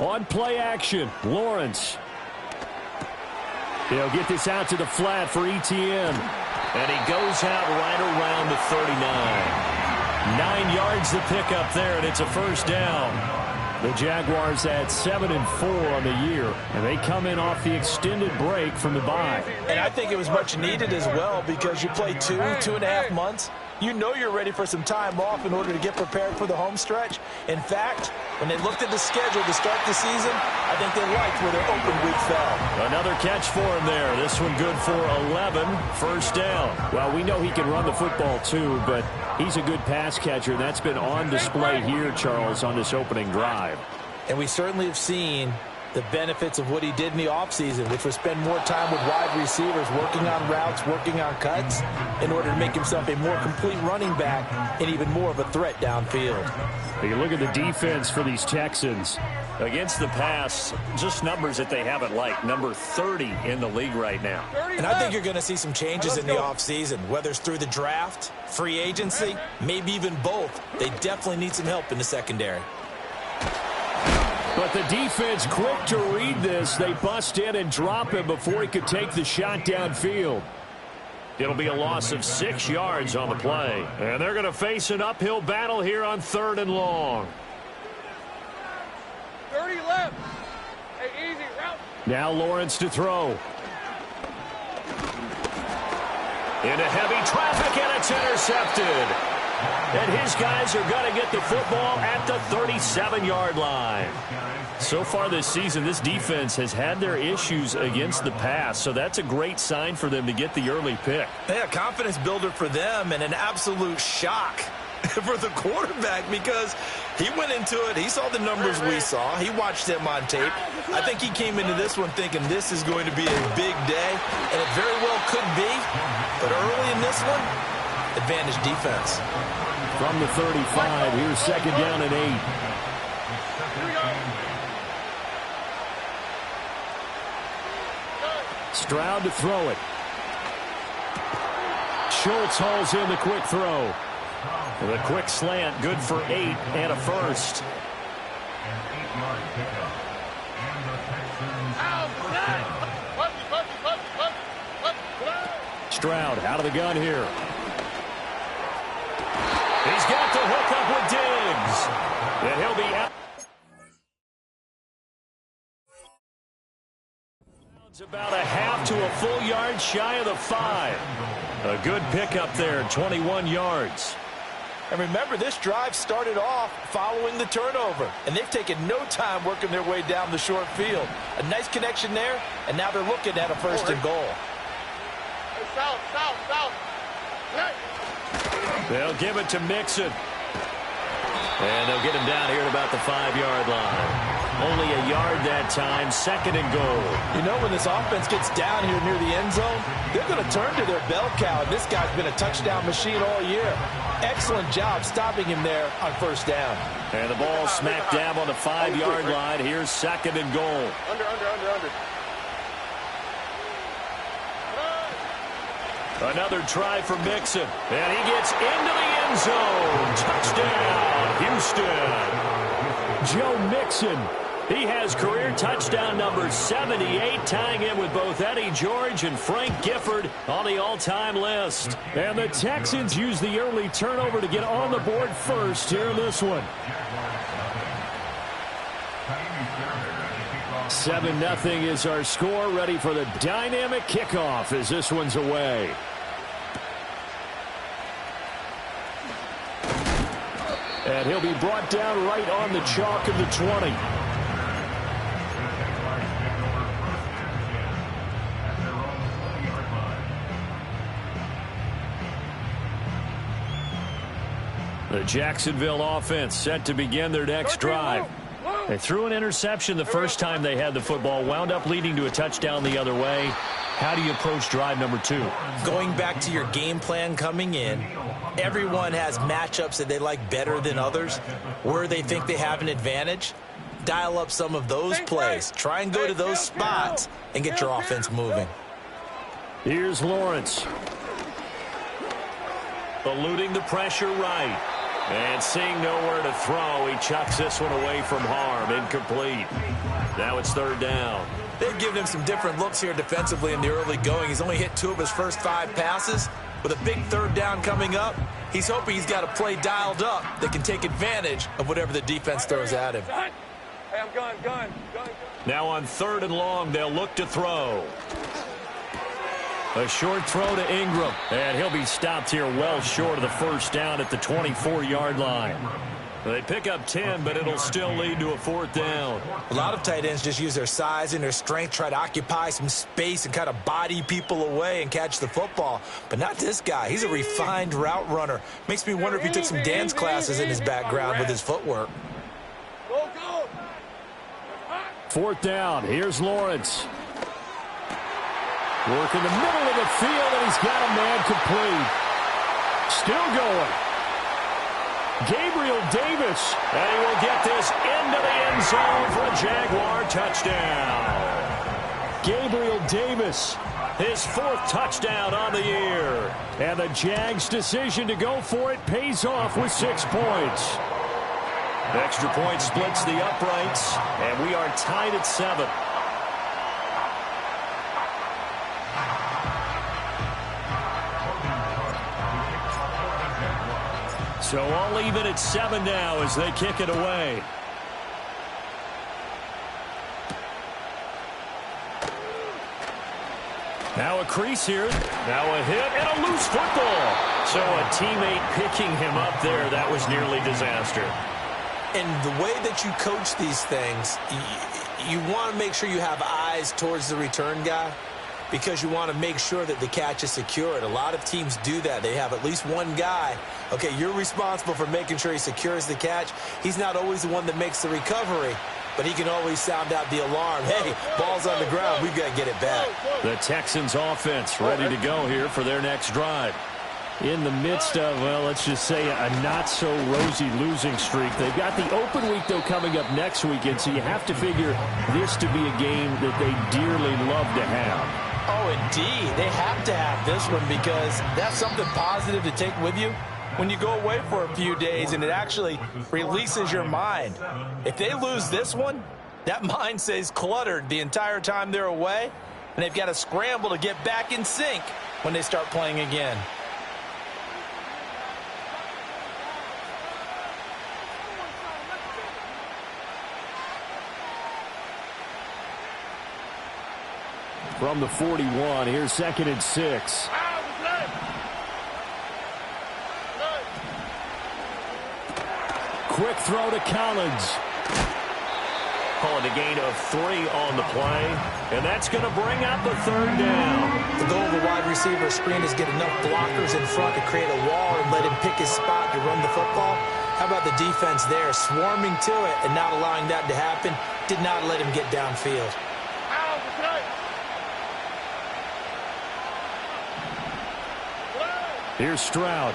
On play action, Lawrence. He'll get this out to the flat for Etienne. And he goes out right around the 39. 9 yards to pick up there, and it's a first down. The Jaguars at 7-4 on the year, and they come in off the extended break from the bye. And I think it was much needed as well, because you play 2.5 months. You know you're ready for some time off in order to get prepared for the home stretch. In fact, when they looked at the schedule to start the season, I think they liked where their open week fell. Another catch for him there. This one good for 11. First down. Well, we know he can run the football too, but he's a good pass catcher. That's been on display here, Charles, on this opening drive. And we certainly have seen the benefits of what he did in the offseason, which was spend more time with wide receivers, working on routes, working on cuts, in order to make himself a more complete running back and even more of a threat downfield. You look at the defense for these Texans. Against the pass, just numbers that they haven't liked. Number 30 in the league right now. And I think you're going to see some changes in the offseason, whether it's through the draft, free agency, maybe even both. They definitely need some help in the secondary. But the defense quick to read this. They bust in and drop him before he could take the shot downfield. It'll be a loss of 6 yards on the play. And they're going to face an uphill battle here on 3rd and long. 30 left. Hey, easy route. Now Lawrence to throw. Into heavy traffic, and it's intercepted. And his guys are going to get the football at the 37-yard line. So far this season, this defense has had their issues against the pass, so that's a great sign for them to get the early pick. Yeah, confidence builder for them, and an absolute shock for the quarterback, because he went into it, he saw the numbers we saw, he watched them on tape. I think he came into this one thinking this is going to be a big day, and it very well could be, but early in this one, advantage defense. From the 35, here's 2nd down and 8. Stroud to throw it. Schultz hauls in the quick throw. The quick slant, good for 8 and a first. Stroud out of the gun here. He's got the hook up with Diggs. And he'll be out. It's about a half to a full yard shy of the 5. A good pickup there, 21 yards. And remember, this drive started off following the turnover, and they've taken no time working their way down the short field. A nice connection there, and now they're looking at a 1st and goal. South. They'll give it to Mixon. And they'll get him down here at about the 5-yard line. Only a yard that time, 2nd and goal. You know, when this offense gets down here near the end zone, they're going to turn to their bell cow, and this guy's been a touchdown machine all year. Excellent job stopping him there on 1st down. And the ball smack dab on the 5-yard line. Here's 2nd and goal. Under. Another try for Mixon. And he gets into the end zone. Touchdown, Houston. Joe Mixon. He has career touchdown number 78, tying in with both Eddie George and Frank Gifford on the all-time list. And the Texans use the early turnover to get on the board first here in this one. 7-0 is our score, ready for the dynamic kickoff as this one's away. And he'll be brought down right on the chalk of the 20. The Jacksonville offense set to begin their next drive. They threw an interception the first time they had the football, wound up leading to a touchdown the other way. How do you approach drive number 2? Going back to your game plan coming in, everyone has matchups that they like better than others, where they think they have an advantage. Dial up some of those plays. Try and go to those spots and get your offense moving. Here's Lawrence. Eluding the pressure right. And seeing nowhere to throw, he chucks this one away from harm. Incomplete. Now it's third down. They've given him some different looks here defensively in the early going. He's only hit 2 of his first 5 passes. With a big third down coming up, he's hoping he's got a play dialed up that can take advantage of whatever the defense throws at him. Hey, I'm going. Now on third and long, they'll look to throw. A short throw to Ingram, and he'll be stopped here well short of the first down at the 24-yard line. They pick up 10, but it'll still lead to a fourth down. A lot of tight ends just use their size and their strength, try to occupy some space and kind of body people away and catch the football. But not this guy. He's a refined route runner. Makes me wonder if he took some dance classes in his background with his footwork. Go. Fourth down. Here's Lawrence. Work in the middle of the field, and he's got a man complete. Still going. Gabriel Davis, and he will get this into the end zone for a Jaguar touchdown. Gabriel Davis, his 4th touchdown on the year. And the Jags' decision to go for it pays off with 6 points. Extra point splits the uprights, and we are tied at 7. So all even at 7 now as they kick it away. Now a crease here. Now a hit and a loose football. So a teammate picking him up there. That was nearly disaster. And the way that you coach these things, you want to make sure you have eyes towards the return guy, because you want to make sure that the catch is secured. A lot of teams do that. They have at least one guy. Okay, you're responsible for making sure he secures the catch. He's not always the one that makes the recovery, but he can always sound out the alarm. Hey, ball's on the ground. We've got to get it back. The Texans offense ready to go here for their next drive. In the midst of, well, let's just say a not-so-rosy losing streak. They've got the open week, though, coming up next weekend, so you have to figure this to be a game that they dearly love to have. Oh, indeed. They have to have this one because that's something positive to take with you when you go away for a few days, and it actually releases your mind. If they lose this one, that mind stays cluttered the entire time they're away, and they've got to scramble to get back in sync when they start playing again. From the 41, here's 2nd and 6. Quick throw to Collins. Calling a gain of 3 on the play, and that's going to bring up the 3rd down. The goal of the wide receiver screen is get enough blockers in front to create a wall and let him pick his spot to run the football. How about the defense there, swarming to it and not allowing that to happen? Did not let him get downfield. Here's Stroud.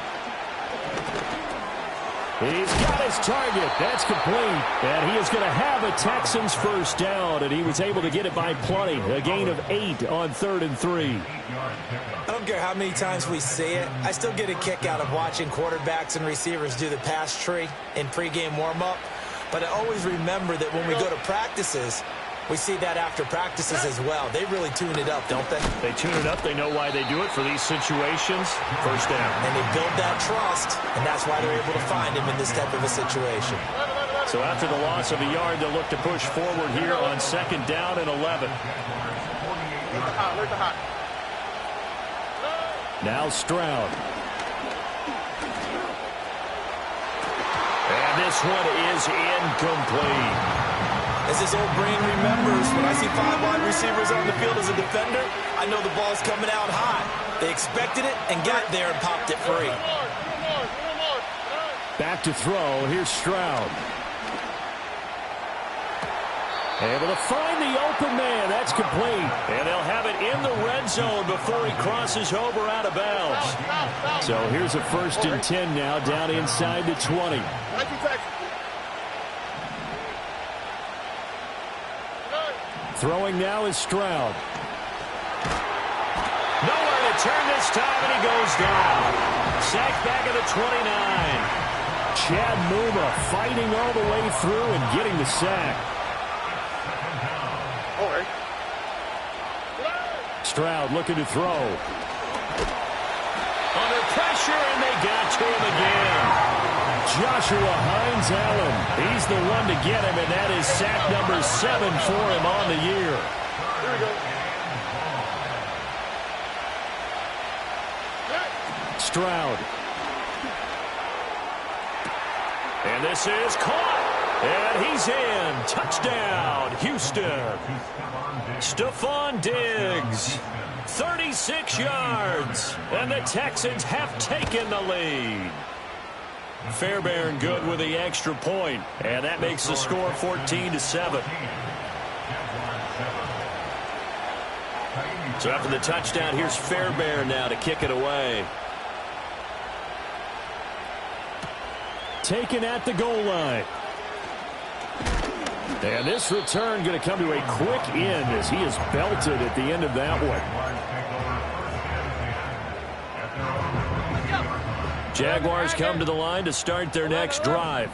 He's got his target. That's complete. And he is going to have a Texans first down, and he was able to get it by plenty. A gain of 8 on 3rd and 3. I don't care how many times we see it. I still get a kick out of watching quarterbacks and receivers do the pass tree in pregame warm-up. But I always remember that when we go to practices, we see that after practices as well. They really tune it up, don't they? They tune it up. They know why they do it for these situations. First down. And they build that trust, and that's why they're able to find him in this type of a situation. So after the loss of a yard, they'll look to push forward here on 2nd down and 11. Now Stroud. And this one is incomplete. As his old brain remembers, when I see 5 wide receivers on the field as a defender, I know the ball's coming out high. They expected it and got there and popped it free. Back to throw. Here's Stroud. Able to find the open man. That's complete. And they'll have it in the red zone before he crosses over out of bounds. So here's a 1st and 10 now down inside the 20. Throwing now is Stroud. Nowhere to turn this time, and he goes down. Sacked back at the 29. Chad Muma fighting all the way through and getting the sack. Stroud looking to throw. Under pressure, and they got to him again. Joshua Hines-Allen, he's the one to get him, and that is sack number 7 for him on the year. Here we go. Stroud. And this is caught. And he's in. Touchdown, Houston. Stephon Diggs. 36 yards. And the Texans have taken the lead. Fairbairn good with the extra point. And that makes the score 14-7. So after the touchdown, here's Fairbairn now to kick it away. Taken at the goal line. And this return going to come to a quick end as he is belted at the end of that one. Jaguars come to the line to start their next drive.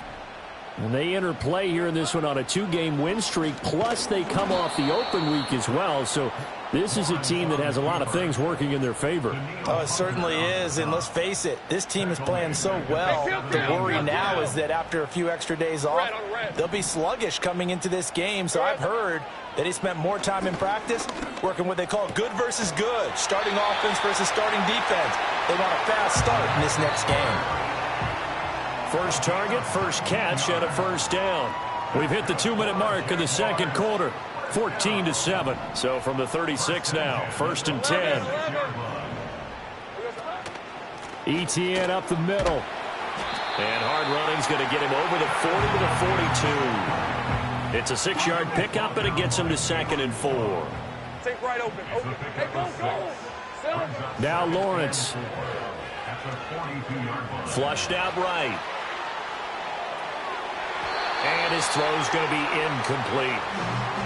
And they enter play here in this one on a 2-game win streak, plus they come off the open week as well. So this is a team that has a lot of things working in their favor. Oh, it certainly is, and let's face it, this team is playing so well. The worry now is that after a few extra days off, they'll be sluggish coming into this game. So I've heard that he spent more time in practice working what they call good versus good, starting offense versus starting defense. They want a fast start in this next game. First target, first catch, and a first down. We've hit the 2-minute mark in the second quarter. 14-7. So from the 36 now, 1st and 10. ETN up the middle. And hard running's going to get him over the 40 to the 42. It's a 6-yard pickup, and it gets him to 2nd and 4. Take right open. Hey, go. Now Lawrence. Flushed out right. And his throw's going to be incomplete.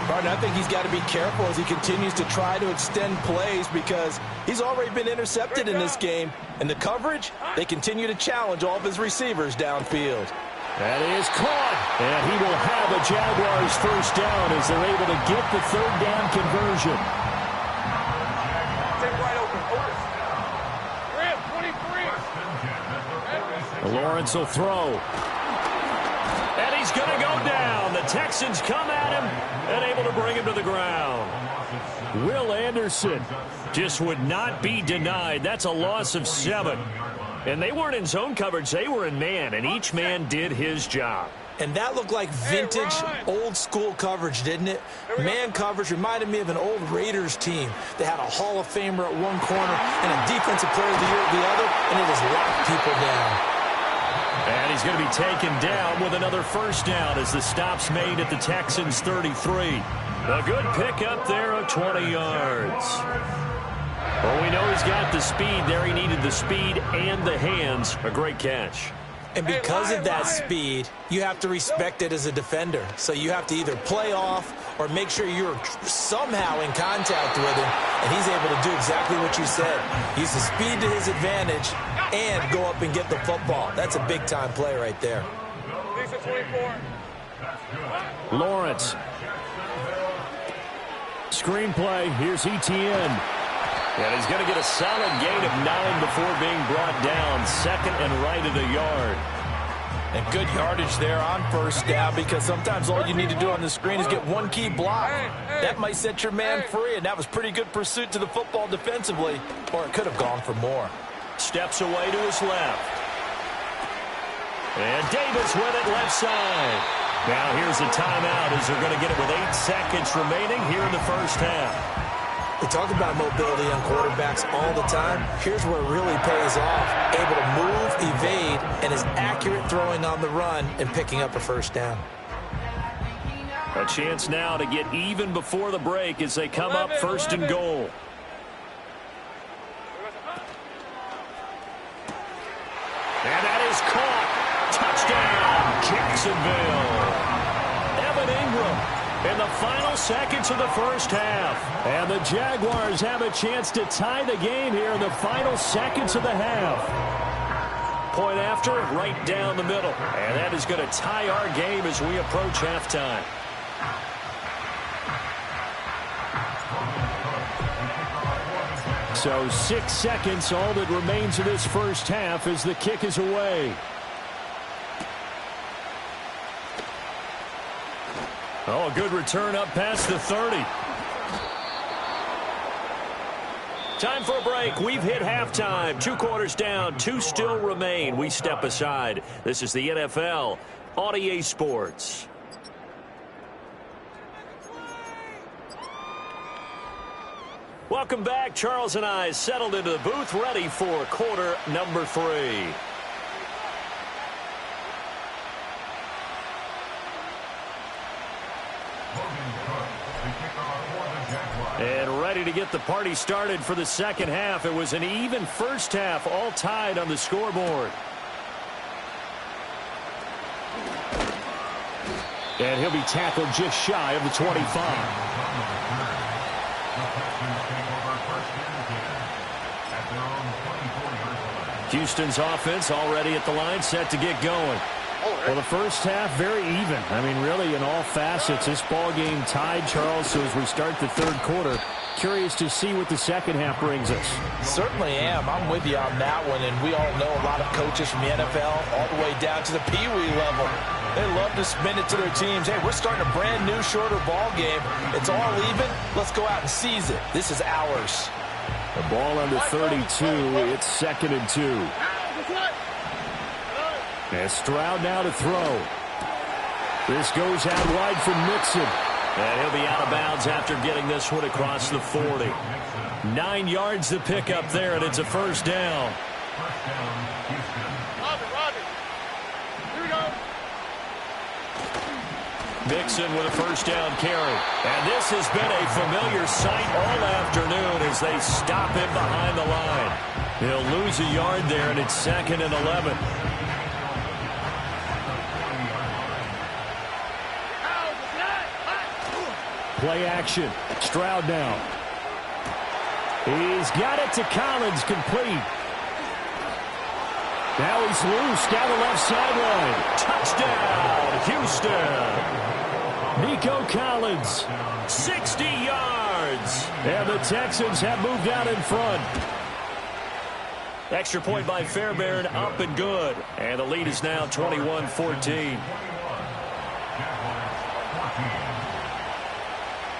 Martin, I think he's got to be careful as he continues to try to extend plays because he's already been intercepted in this game. And the coverage, they continue to challenge all of his receivers downfield. That is caught. And he will have a Jaguars first down as they're able to get the 3rd down conversion. Take right open. Graham, 23. Lawrence will throw. And he's going to go down. The Texans come at him and able to bring him to the ground. Will Anderson just would not be denied. That's a loss of 7. And they weren't in zone coverage. They were in man, and each man did his job. And that looked like vintage, old-school coverage, didn't it? Man coverage reminded me of an old Raiders team. They had a Hall of Famer at one corner and a defensive player of the year at the other, and it just locked people down. And he's going to be taken down with another first down as the stop's made at the Texans' 33. A good pickup there of 20 yards. Well, we know he's got the speed there. He needed the speed and the hands. A great catch. And because of that speed, you have to respect it as a defender. So you have to either play off or make sure you're somehow in contact with him, and he's able to do exactly what you said. Use the speed to his advantage and go up and get the football. That's a big-time play right there. Lisa 24. Lawrence. Screenplay. Here's ETN. And he's going to get a solid gain of 9 before being brought down. 2nd and right at a yard. And good yardage there on first down because sometimes all you need to do on the screen is get one key block. That might set your man free, and that was pretty good pursuit to the football defensively, or it could have gone for more. Steps away to his left. And Davis with it left side. Now here's a timeout as they're going to get it with 8 seconds remaining here in the first half. We talk about mobility on quarterbacks all the time. Here's where it really pays off. Able to move, evade, and is accurate throwing on the run and picking up a first down. A chance now to get even before the break as they come up 1st and goal. And that is caught. Touchdown, Jacksonville. Evan Ingram in the final seconds of the first half. And the Jaguars have a chance to tie the game here in the final seconds of the half. point after, right down the middle. And that is going to tie our game as we approach halftime. So 6 seconds, all that remains of this first half as the kick is away. Oh, a good return up past the 30. Time for a break. We've hit halftime. 2 quarters down, 2 still remain. We step aside. This is the NFL on EA Sports. Welcome back. Charles and I settled into the booth, ready for quarter number 3. And ready to get the party started for the second half. It was an even first half, all tied on the scoreboard. And he'll be tackled just shy of the 25. Houston's offense already at the line, set to get going. Well, the first half, very even. I mean, really, in all facets, this ball game tied, Charles. So as we start the third quarter, curious to see what the second half brings us. Certainly am. I'm with you on that one. And we all know a lot of coaches from the NFL all the way down to the Pee Wee level. They love to spin it to their teams. Hey, we're starting a brand new, shorter ball game. It's all even. Let's go out and seize it. This is ours. The ball under 32. It's 2nd and 2. And Stroud now to throw. This goes out wide from Mixon. And he'll be out of bounds after getting this one across the 40. 9 yards to pick up there, and it's a first down. Here we go. Mixon with a first down carry. And this has been a familiar sight all afternoon as they stop him behind the line. He'll lose a yard there, and it's 2nd and 11. Play action. Stroud now. He's got it to Collins, complete. Now he's loose down the left sideline. Touchdown, Houston. Nico Collins, 60 yards. And the Texans have moved out in front. Extra point by Fairbairn, up and good. And the lead is now 21-14.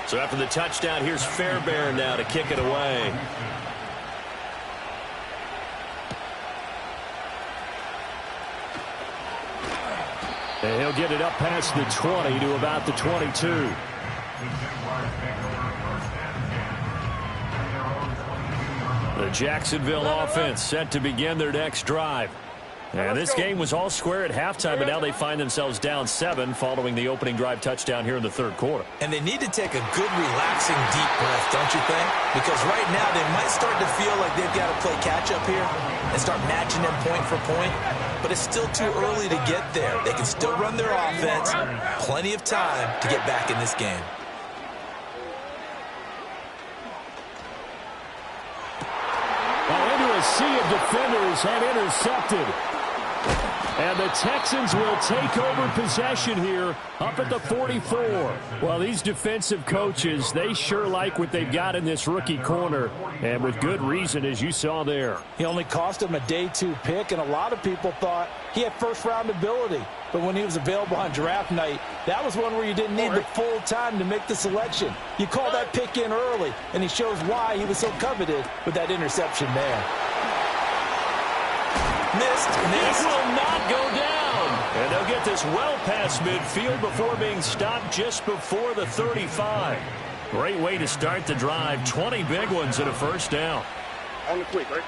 So after the touchdown, here's Fairbairn now to kick it away. And he'll get it up past the 20 to about the 22. The Jacksonville offense set to begin their next drive. And this game was all square at halftime, but now they find themselves down 7 following the opening drive touchdown here in the third quarter. And they need to take a good, relaxing, deep breath, don't you think? Because right now they might start to feel like they've got to play catch-up here and start matching them point for point. But it's still too early to get there. They can still run their offense. Plenty of time to get back in this game. Into a sea of defenders and intercepted. And the Texans will take over possession here up at the 44. Well, these defensive coaches, they sure like what they've got in this rookie corner. And with good reason, as you saw there. He only cost him a day 2 pick, and a lot of people thought he had first-round ability. But when he was available on draft night, that was one where you didn't need the full time to make the selection. You call that pick in early, and he shows why he was so coveted with that interception there. Missed. It will not go down. And they'll get this well past midfield before being stopped just before the 35. Great way to start the drive. 20 big ones and a first down. On the quick, right?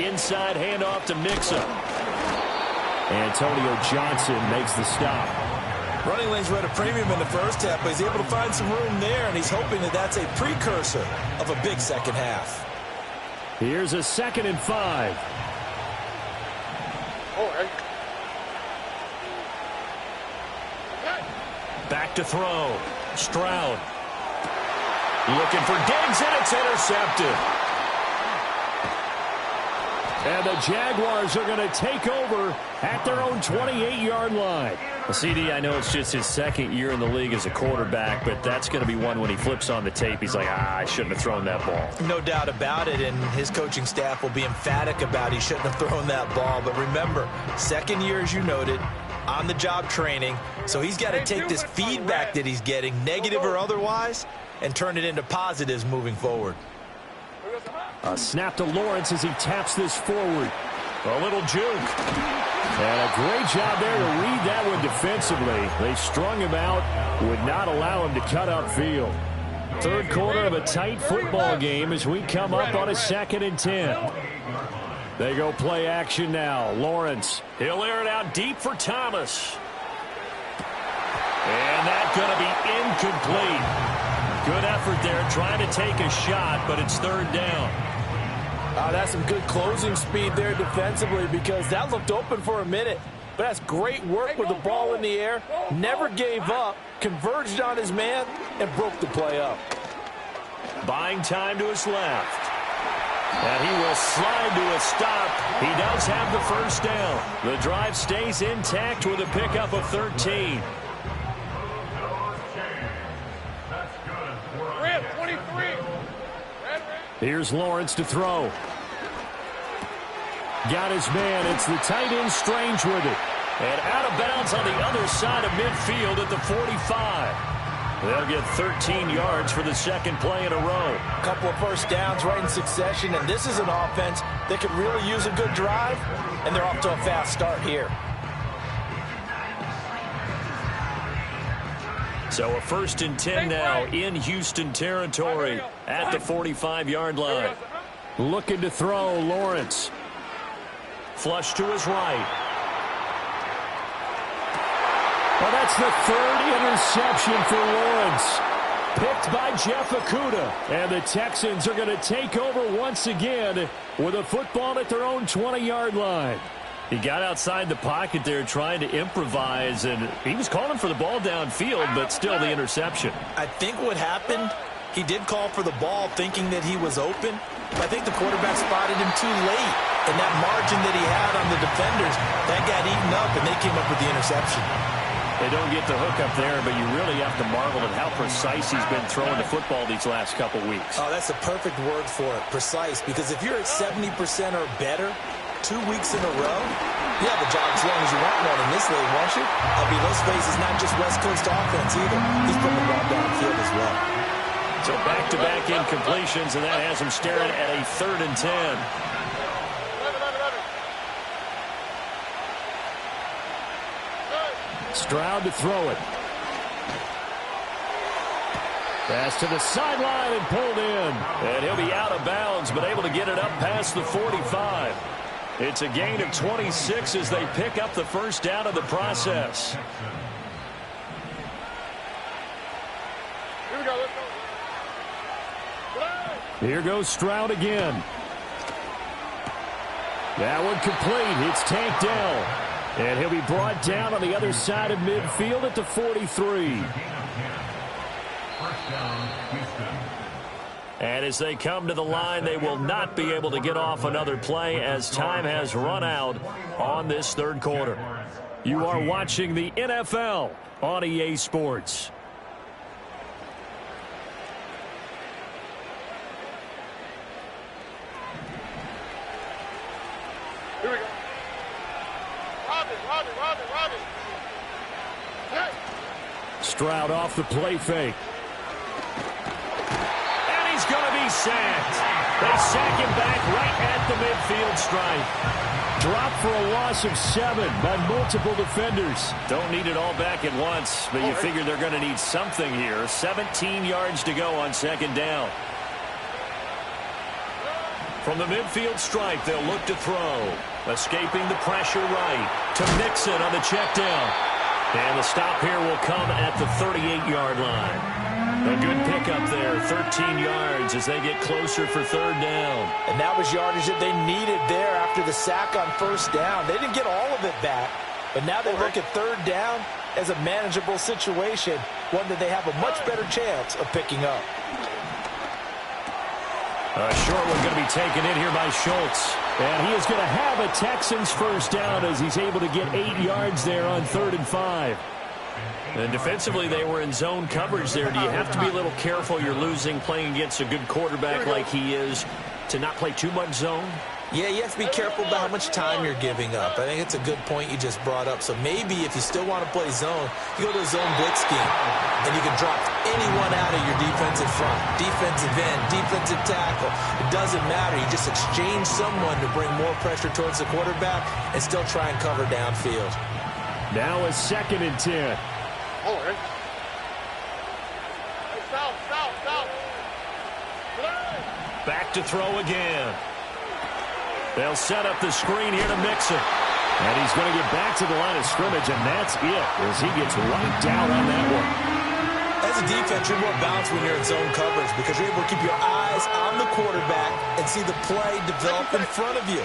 Inside handoff to Mixon. Antonio Johnson makes the stop. Running lanes were at a premium in the first half, but he's able to find some room there, and he's hoping that that's a precursor of a big second half. Here's a 2nd and 5. All right. Back to throw. Stroud. Looking for Diggs, and it's intercepted. And the Jaguars are going to take over at their own 28-yard line. Well, CD, I know it's just his second year in the league as a quarterback, but that's going to be one when he flips on the tape. He's like, I shouldn't have thrown that ball. No doubt about it, and his coaching staff will be emphatic about he shouldn't have thrown that ball. But remember, second year, as you noted, on-the-job training, so he's got to take this feedback that he's getting, negative or otherwise, and turn it into positives moving forward. A snap to Lawrence as he taps this forward. A little juke. And a great job there to read that one defensively. They strung him out, would not allow him to cut upfield. Third quarter of a tight football game as we come up on a 2nd and 10. They go play action now. Lawrence, he'll air it out deep for Thomas. And that's going to be incomplete. Good effort there trying to take a shot, but it's 3rd down. That's some good closing speed there defensively because that looked open for a minute. But that's great work with the ball in the air. Never gave up, converged on his man, and broke the play up. Buying time to his left. And he will slide to a stop. He does have the 1st down. The drive stays intact with a pickup of 13. Here's Lawrence to throw. Got his man. It's the tight end Strange with it. And out of bounds on the other side of midfield at the 45. They'll get 13 yards for the 2nd play in a row. A couple of 1st downs right in succession, and this is an offense that could really use a good drive, and they're off to a fast start here. So a 1st and 10 now in Houston territory at the 45-yard line. Looking to throw, Lawrence. Flush to his right. Well, that's the 3rd interception for Lawrence. Picked by Jeff Okudah. And the Texans are going to take over once again with a football at their own 20-yard line. He got outside the pocket there trying to improvise, and he was calling for the ball downfield, but still the interception. I think what happened, he did call for the ball thinking that he was open, but I think the quarterback spotted him too late, and that margin that he had on the defenders, that got eaten up, and they came up with the interception. They don't get the hook up there, but you really have to marvel at how precise he's been throwing the football these last couple weeks. Oh, that's the perfect word for it, precise, because if you're at 70% or better 2 weeks in a row, you have a job as long as you want one in this league, won't you? Let's face it's not just West Coast offense either. He's putting the ball downfield as well. So back-to-back incompletions, and that has him staring at a 3rd and 10. Stroud to throw it. Pass to the sideline and pulled in. And he'll be out of bounds, but able to get it up past the 45. It's a gain of 26 as they pick up the 1st down of the process. Here we go, let's go. Here goes Stroud again. That one complete. It's tanked down. And he'll be brought down on the other side of midfield at the 43. And as they come to the line, they will not be able to get off another play as time has run out on this 3rd quarter. You are watching the NFL on EA Sports. Here we go. Robin. Hey. Stroud off the play fake. He's going to be sacked. They sack him back right at the midfield stripe. Dropped for a loss of 7 by multiple defenders. Don't need it all back at once, but you figure they're going to need something here. 17 yards to go on 2nd down. From the midfield stripe, they'll look to throw. Escaping the pressure right to Mixon on the check down. And the stop here will come at the 38-yard line. A good pickup there, 13 yards as they get closer for 3rd down. And that was yardage that they needed there after the sack on 1st down. They didn't get all of it back, but now they look at 3rd down as a manageable situation, one that they have a much better chance of picking up. A short one going to be taken in here by Schultz. And he is going to have a Texans first down as he's able to get 8 yards there on 3rd and 5. And defensively, they were in zone coverage there. Do you have to be a little careful? You're losing playing against a good quarterback like he is to not play too much zone? Yeah, you have to be careful about how much time you're giving up. I think it's a good point you just brought up. So maybe if you still want to play zone, you go to a zone blitz scheme, and you can drop anyone out of your defensive front, defensive end, defensive tackle. It doesn't matter. You just exchange someone to bring more pressure towards the quarterback and still try and cover downfield. Now a 2nd and 10. Hold on. Stop. Back to throw again. They'll set up the screen here to Mixon. And he's going to get back to the line of scrimmage, and that's it as he gets right down on that one. As a defense, you're more balanced when you're in zone coverage because you're able to keep your eyes on the quarterback and see the play develop in front of you.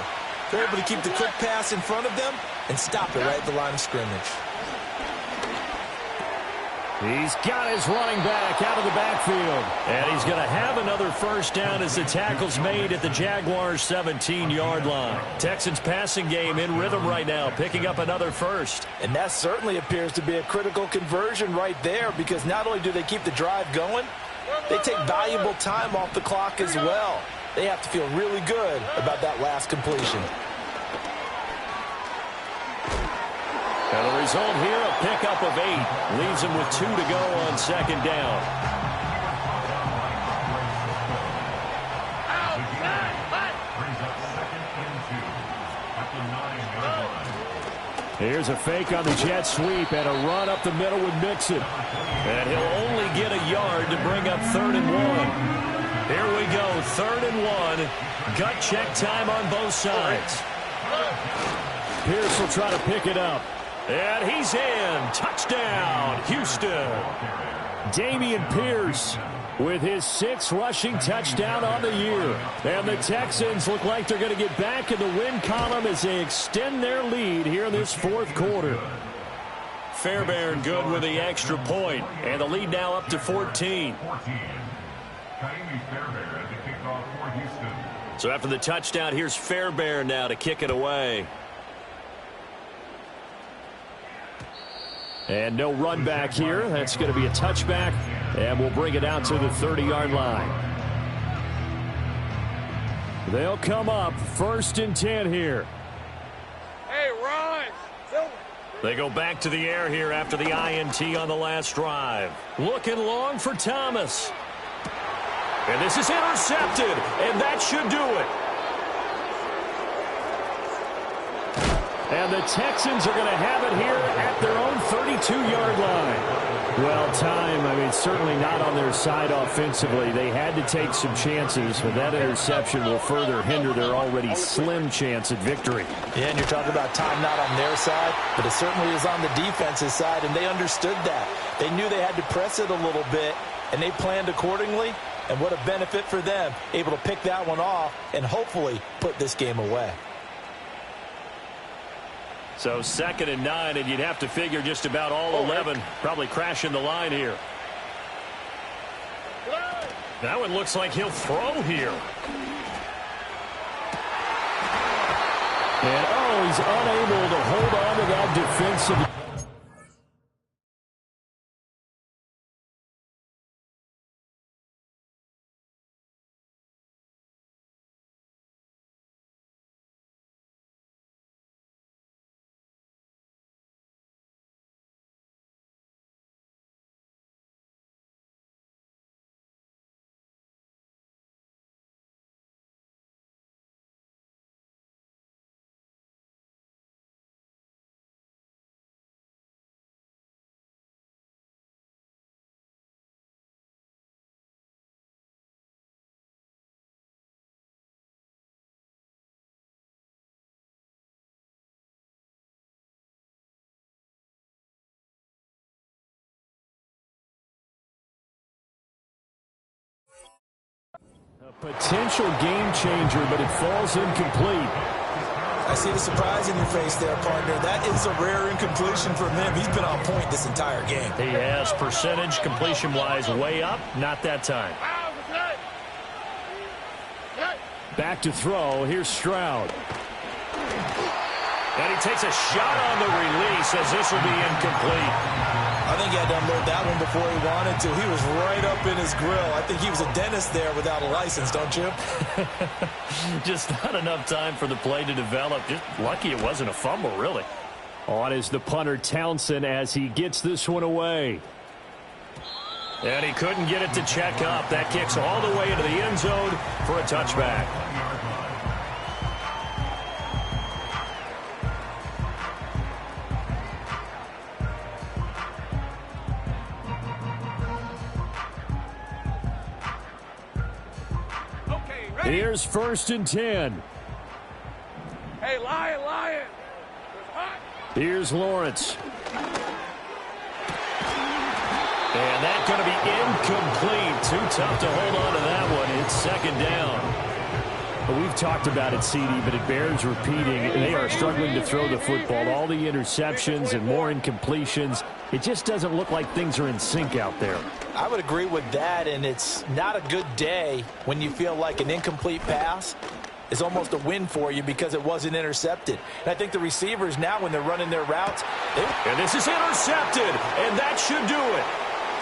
You're able to keep the quick pass in front of them and stop it right at the line of scrimmage. He's got his running back out of the backfield. And he's going to have another first down as the tackle's made at the Jaguars' 17-yard line. Texans passing game in rhythm right now, picking up another first. And that certainly appears to be a critical conversion right there because not only do they keep the drive going, they take valuable time off the clock as well. They have to feel really good about that last completion. And the result here, a pickup of 8. Leaves him with 2 to go on 2nd down. Here's a fake on the jet sweep and a run up the middle with Mixon. And he'll only get a yard to bring up 3rd and 1. Here we go, 3rd and 1. Gut check time on both sides. Pierce will try to pick it up. And he's in. Touchdown, Houston. Dameon Pierce with his 6th rushing touchdown on the year. And the Texans look like they're going to get back in the win column as they extend their lead here in this 4th quarter. Fairbairn good with the extra point. And the lead now up to 14. So after the touchdown, here's Fairbairn now to kick it away. And no run back here. That's going to be a touchback. And we'll bring it out to the 30-yard line. They'll come up 1st and 10 here. Hey, Ron. They go back to the air here after the INT on the last drive. Looking long for Thomas. And this is intercepted. And that should do it. And the Texans are going to have it here at their own 32-yard line. Well, time, certainly not on their side offensively. They had to take some chances, but that interception will further hinder their already slim chance at victory. Yeah, and you're talking about time not on their side, but it certainly is on the defense's side, and they understood that. They knew they had to press it a little bit, and they planned accordingly, and what a benefit for them, able to pick that one off and hopefully put this game away. So 2nd and 9, and you'd have to figure just about all 11 probably crashing the line here. That one looks like he'll throw here. And, he's unable to hold on to that defensive. A potential game changer, but it falls incomplete. I see the surprise in your face there, partner. That is a rare incompletion from him. He's been on point this entire game. He has percentage completion-wise way up. Not that time. Back to throw. Here's Stroud. And he takes a shot on the release as this will be incomplete. I think he had to unload that one before he wanted to. He was right up in his grill. I think he was a dentist there without a license, don't you? Just not enough time for the play to develop. Just lucky it wasn't a fumble, really. On is the punter, Townsend, as he gets this one away. And he couldn't get it to check up. That kicks all the way into the end zone for a touchback. Here's 1st and 10. Hey, Lion. Here's Lawrence. And that's going to be incomplete. Too tough to hold on to that one. It's 2nd down. Well, we've talked about it, CD, but it bears repeating. They are struggling to throw the football. All the interceptions and more incompletions. It just doesn't look like things are in sync out there. I would agree with that, and it's not a good day when you feel like an incomplete pass is almost a win for you because it wasn't intercepted. And I think the receivers now, when they're running their routes... And this is intercepted, and that should do it.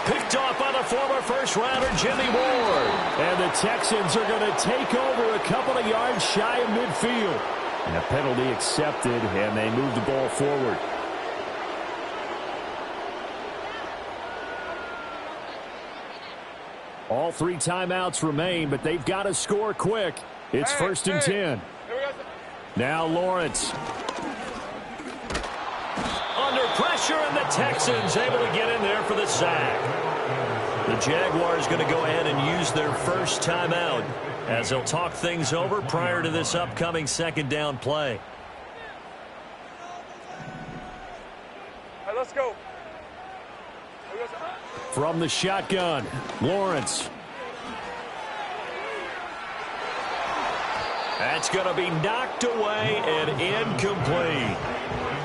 Picked off by the former first-rounder, Jimmy Ward. And the Texans are going to take over a couple of yards shy of midfield. And a penalty accepted, and they move the ball forward. All 3 timeouts remain, but they've got to score quick. It's 1st and 10. Now Lawrence. Under pressure, and the Texans able to get in there for the sack. The Jaguars going to go ahead and use their first timeout as they'll talk things over prior to this upcoming 2nd down play. Hey, let's go. From the shotgun, Lawrence. That's going to be knocked away and incomplete.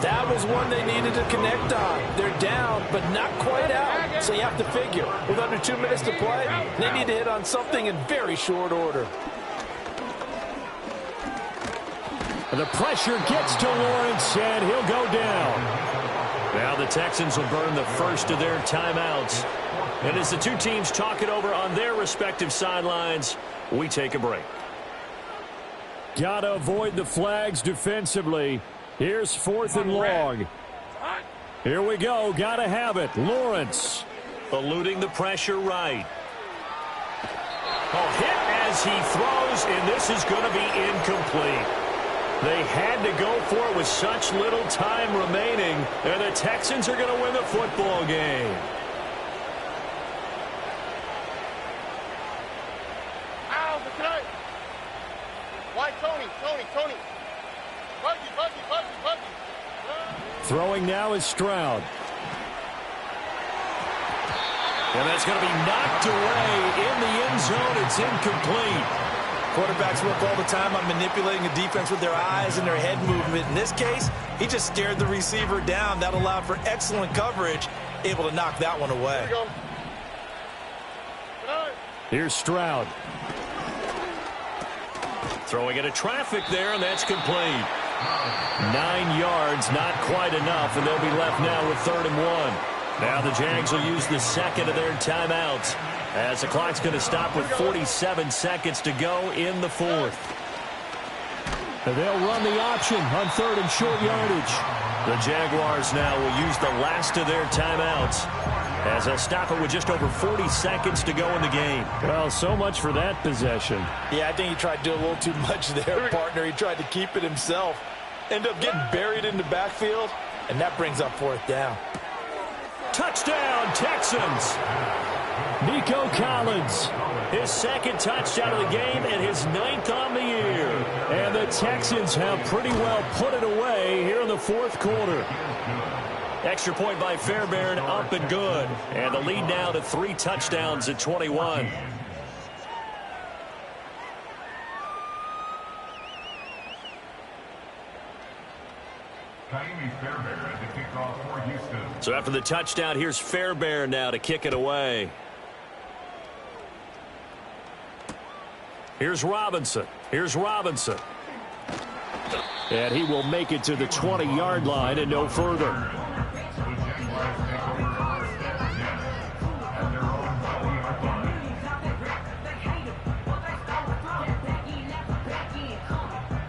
That was one they needed to connect on. They're down, but not quite out. So you have to figure, with under 2 minutes to play, they need to hit on something in very short order. The pressure gets to Lawrence, and he'll go down. Now the Texans will burn the first of their timeouts. And as the two teams talk it over on their respective sidelines, we take a break. Got to avoid the flags defensively. Here's 4th and long. Here we go. Got to have it. Lawrence eluding the pressure right. Hit as he throws, and this is going to be incomplete. They had to go for it with such little time remaining, and the Texans are going to win the football game. Tony. Buggy. Throwing now is Stroud. And that's going to be knocked away in the end zone. It's incomplete. Quarterbacks work all the time on manipulating the defense with their eyes and their head movement. In this case, he just stared the receiver down. That allowed for excellent coverage, able to knock that one away. Here's Stroud. Throwing into traffic there, and that's complete. 9 yards, not quite enough, and they'll be left now with 3rd and 1. Now the Jags will use the second of their timeouts as the clock's going to stop with 47 seconds to go in the 4th. And they'll run the option on 3rd and short yardage. The Jaguars now will use the last of their timeouts as they'll stop it with just over 40 seconds to go in the game. Well, so much for that possession. Yeah, I think he tried to do a little too much there, partner. He tried to keep it himself. Ended up getting buried in the backfield, and that brings up 4th down. Touchdown, Texans. Nico Collins, his 2nd touchdown of the game and his 9th on the year. And the Texans have pretty well put it away here in the 4th quarter. Extra point by Fairbairn, up and good. And the lead now to 3 touchdowns at 21. So after the touchdown, here's Fairbairn now to kick it away. Here's Robinson. Here's Robinson. And he will make it to the 20-yard line and no further.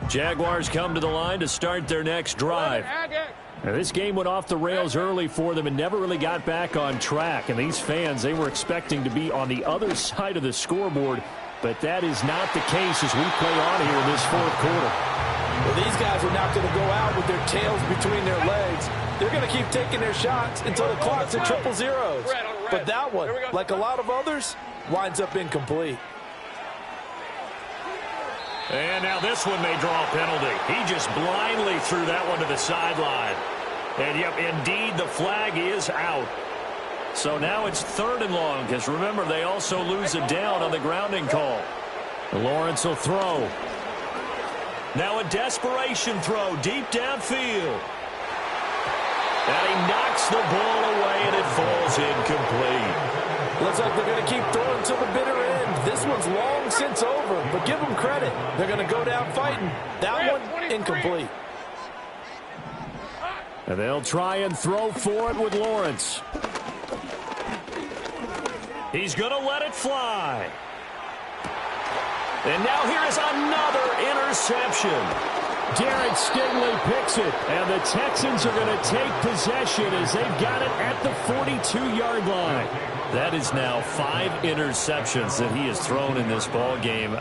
Jaguars come to the line to start their next drive. Now, this game went off the rails early for them and never really got back on track. And these fans, they were expecting to be on the other side of the scoreboard, but that is not the case as we play on here in this fourth quarter. Well, these guys are not going to go out with their tails between their legs. They're going to keep taking their shots until the clock's at 0-0. But that one, like a lot of others, winds up incomplete. And now this one may draw a penalty. He just blindly threw that one to the sideline. And, yep, indeed, the flag is out. So now it's 3rd and long, because remember, they also lose a down on the grounding call. Lawrence will throw. Now a desperation throw deep downfield. And he knocks the ball away, and it falls incomplete. Looks like they're going to keep throwing to the bitter end. This one's long since over, but give them credit. They're going to go down fighting. That one, incomplete. And they'll try and throw for it with Lawrence. He's going to let it fly. And now here is another interception. Garrett Stingley picks it, and the Texans are going to take possession as they've got it at the 42-yard line. That is now 5 interceptions that he has thrown in this ball game.